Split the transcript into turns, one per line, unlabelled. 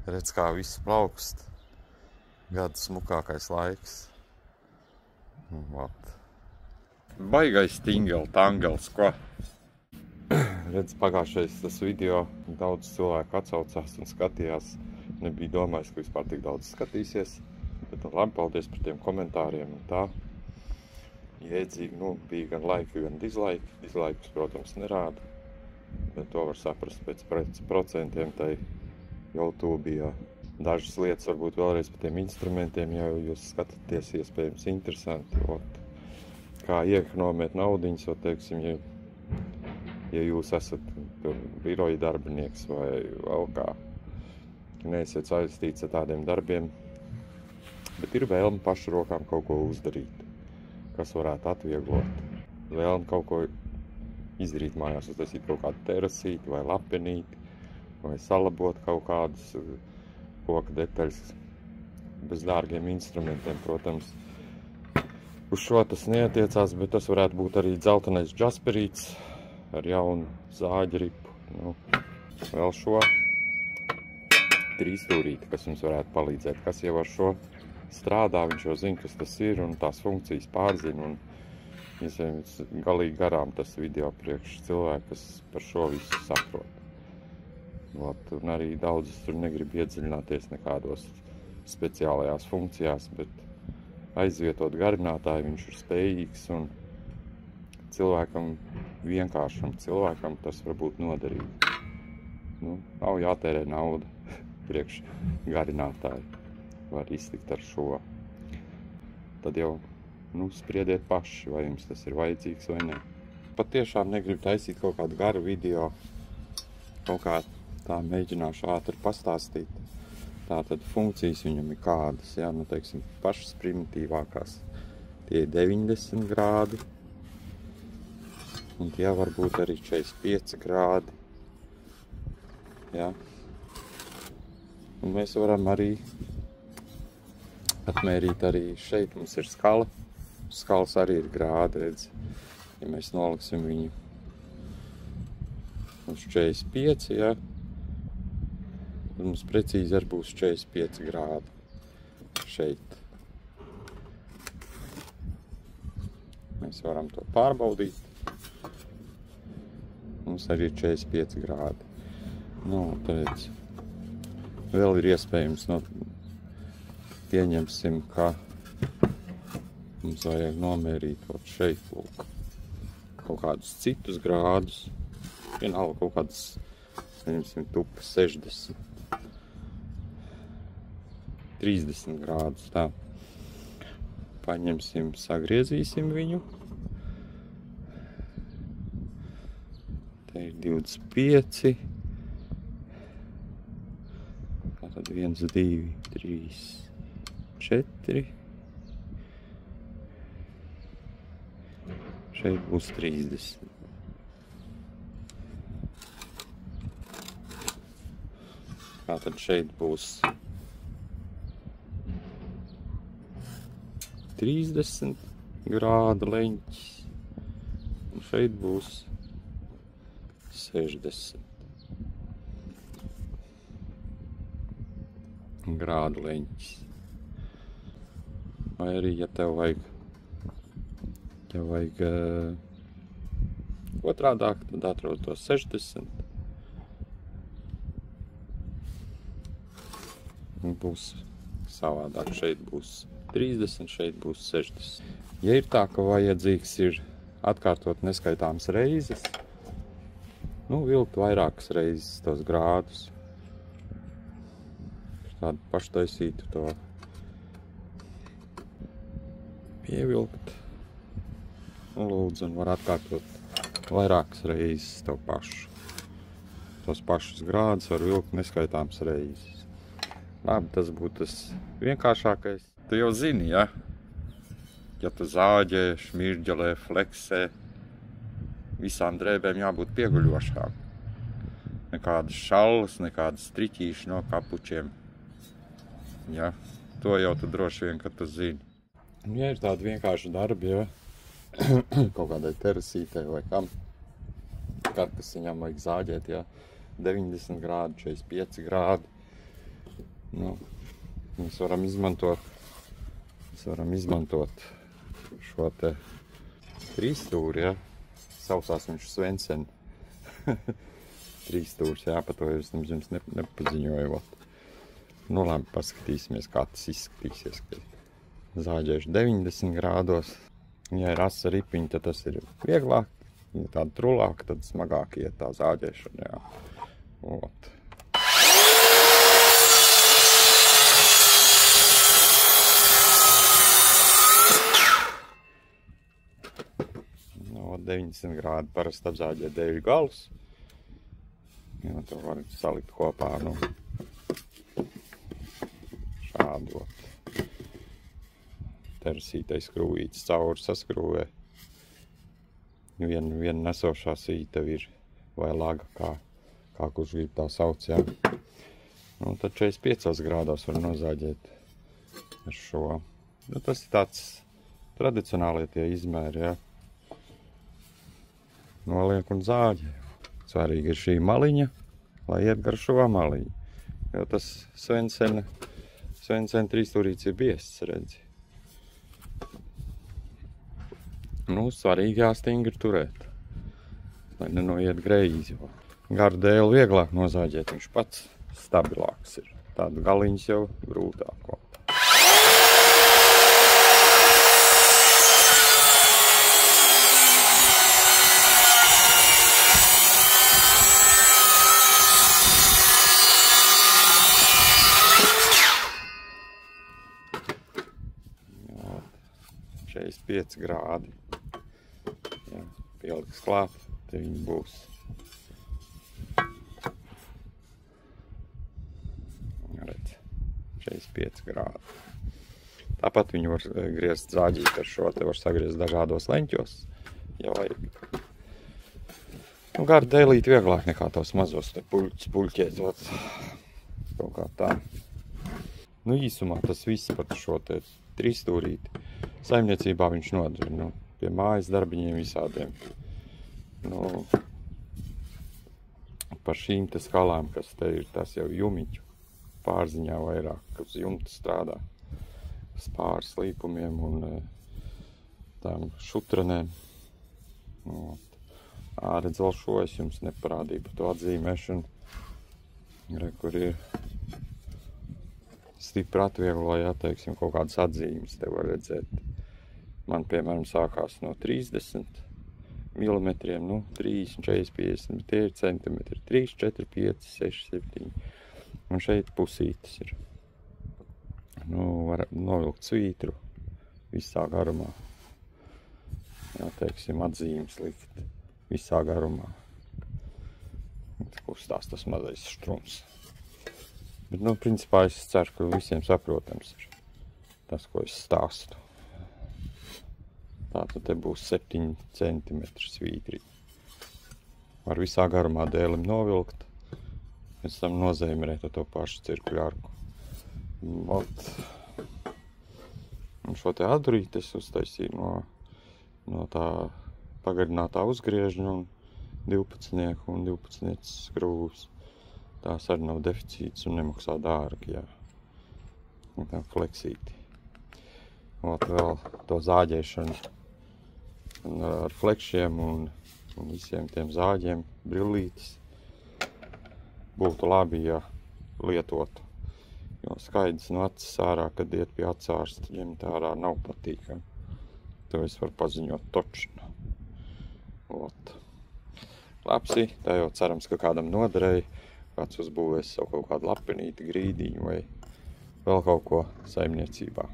Redz, kā viss plaukst. Gada smukākais laiks. Vat. Baigais tangels, ko? Redz, pagājušais tas video daudz cilvēku atsaucās un skatījās. Nebija domājis, ka vispār tik daudz skatīsies. Bet labi, paldies par tiem komentāriem un tā. Jēdzīgi, bija gan laiki, gan dislike. Dislaikus, protams, nerāda. Bet to var saprast pēc procentiem tai YouTube. Dažas lietas varbūt vēlreiz par tiem instrumentiem, ja jūs skatāties iespējams interesanti. Kā iekonomēt naudiņas, teiksim, ja jūs esat biroja darbinieks vai vēl kā, neesiet saistīts ar tādiem darbiem, bet ir vēlme pašu rokām kaut ko uzdarīt, kas varētu atvieglot. Vēlme kaut ko izdarīt mājās, uztaisīt kaut kādu terasīti vai lapenīti, vai salabot kaut kādas koka detaļas bez dārgiem instrumentiem, protams. Uz šo tas neatiecās, bet tas varētu būt arī dzeltenais džasperīts ar jaunu zāģeripu. Vēl šo trīsstūrīti, kas jums varētu palīdzēt, kas jau ar šo strādā, viņš jau zina, kas tas ir un tās funkcijas pārzina. Un galīgi garām tas video priekš cilvēku, kas par šo visu saprot. Un arī daudzas tur negrib iedziļināties nekādos speciālajās funkcijās, bet aizvietot garinātāju viņš ir spējīgs un cilvēkam, vienkāršam cilvēkam tas var būt noderīgi. Nav jātērē nauda priekš garinātāju, var iztikt ar šo. Tad jau spriediet paši, vai jums tas ir vajadzīgs vai ne. Pat tiešām negribu taisīt kaut kādu garu video, kaut kā tā mēģināšu ātri pastāstīt. Tātad funkcijas viņam ir kādas, teiksim, pašas primitīvākās. Tie ir 90 grādi, un tie var būt arī 45 grādi. Un mēs varam arī atmērīt arī šeit. Mums ir skala. Skalas arī ir grādi, redz. Ja mēs noliksim viņu uz 45, tad mums precīzi arī būs 45 grādi šeit. Mēs varam to pārbaudīt. Mums arī ir 45 grādi. Tad vēl ir iespējams, pieņemsim, ka mums vajag nomērīt šeit, lūk, kaut kādus citus grādus. Vienalga kaut kādas, saņemsim, tupas 60, 30 grādus, tā. Paņemsim, sagriezīsim viņu. Te ir 25. Tātad 1, 2, 3, 4. Šeit būs 30. Tātad šeit būs 30 grādu leņķis, un šeit būs 60 grādu leņķis. Vai arī, ja tev vajag otrādāk, tad atrod to 60. Un būs savādāk. Šeit būs 30, šeit būs 60. Ja ir tā, ka vajadzīgs ir atkārtot neskaitāmas reizes, vilkt vairākas reizes tos grādus. Tādu paštaisītu to pievilkt. Lūdzu, un var atkārtot vairākas reizes to pašu. Tos pašus grādus var vilkt neskaitāmas reizes. Labi, tas būtu tas vienkāršākais. Tu jau zini, ja tu zāģē, šmirģelē, fleksē, visām drēbēm jābūt pieguļošām. Nekādas šallas, nekādas striķīši no kapučiem. To jau tu droši vien, ka tu zini. Ja ir tādi vienkārši darbi, kaut kādai terasītei vai kam, karkasiņam vajag zāģēt, 90 grādi, 45 grādi, Nu, mēs varam izmantot šo te trīsstūri, ja? Sausās viņš Svensen. Trīsstūrs, jā, par to jūs jums nepaziņoju. Nu, labi, paskatīsimies, kā tas izskatīsies. Zāģēšu 90 grādos. Ja ir asa ripiņa, tad tas ir vieglāk. Ja tāda trulāka, tad smagāk iet tā zāģēšana, jā. Ot. No, 90 grādi parasti apzāģē dēļu galus. Jo to var salikt kopā, nu, šādi, ot. Tersītai skrūvītes cauri saskrūvē. Viena nesošā sīta ir, vai laga, kā kurš grib tā sauc, jā. Nu, tad 45 grādos var nozāģēt ar šo. Nu, tas ir tāds tradicionālie tie izmēri, jā. Noliek un zāģē. Svarīgi ir šī maliņa, lai iet gar šo maliņu. Jo tas Svensen trīsstūrīts ir biests, redzi. Nu, svarīgi jāstingri turēt, lai nenoiet greizi. Garu dēlu vieglāk nozāģēt, viņš pats stabilāks ir. Tādu galiņus jau grūtāk. Jā, 45 grādi. Jā, pieliks klāt, te viņi būs. Redz, 45 grādi. Tāpat viņu var griezt zāģīt ar šo, te var sagriezt dažādos leņķos, ja vajag. Nu, garu dēlīt vieglāk nekā tos mazos te puļķēt, kaut kā tā. Nu, īsumā tas viss par šo te trīsstūrīti. Saimniecībā viņš noder, nu, pie mājas darbiņiem visādiem. Nu, par šīm te skalām, kas te ir, tas jau jumiņu pārziņā vairāk, kas jumta strādā. Pār slīpumiem un tām šutranēm. Redz, vēl šo es jums neparādīju par to atzīmēšanu. Re, kur ir stipri atviegloja, teiksim, kaut kādas atzīmes te var redzēt. Man, piemēram, sākās no 30 milimetriem, nu, 30, 40, 50, bet tie ir centimetri. 3, 4, 5, 6, 7. Un šeit pusītes ir. Nu, var novilkt svītru visā garumā. Jā, teiksim, atzīmes likt visā garumā. Kustās tas mazais štrums. Bet, nu, principā es ceru, ka visiem saprotams ir tas, ko es stāstu. Tātad te būs 7 centimetri svītri. Var visā garumā dēlim novilkt, pēc tam nozīmēt to pašu cirkuļārku. Un šo te adrīti es uztaisīju no tā pagarinātā uzgriežņa un 12 un 12 skrūvus. Tās arī nav deficīts un nemaksā dārgi, jā. Un tā fleksīti. Vēl to zāģēšanu ar flekšiem un visiem tiem zāģiem, brillītes būtu labi, ja lietotu. Jo skaidrs no acis ārā, kad iet pie acārsta, ņemt ārā nav patīkami. To es varu paziņot točno. Lapsi, tā jau cerams, ka kādam noderēja, kāds uzbūvēs savu kaut kādu lapenīti, grīdiņu vai vēl kaut ko saimniecībā.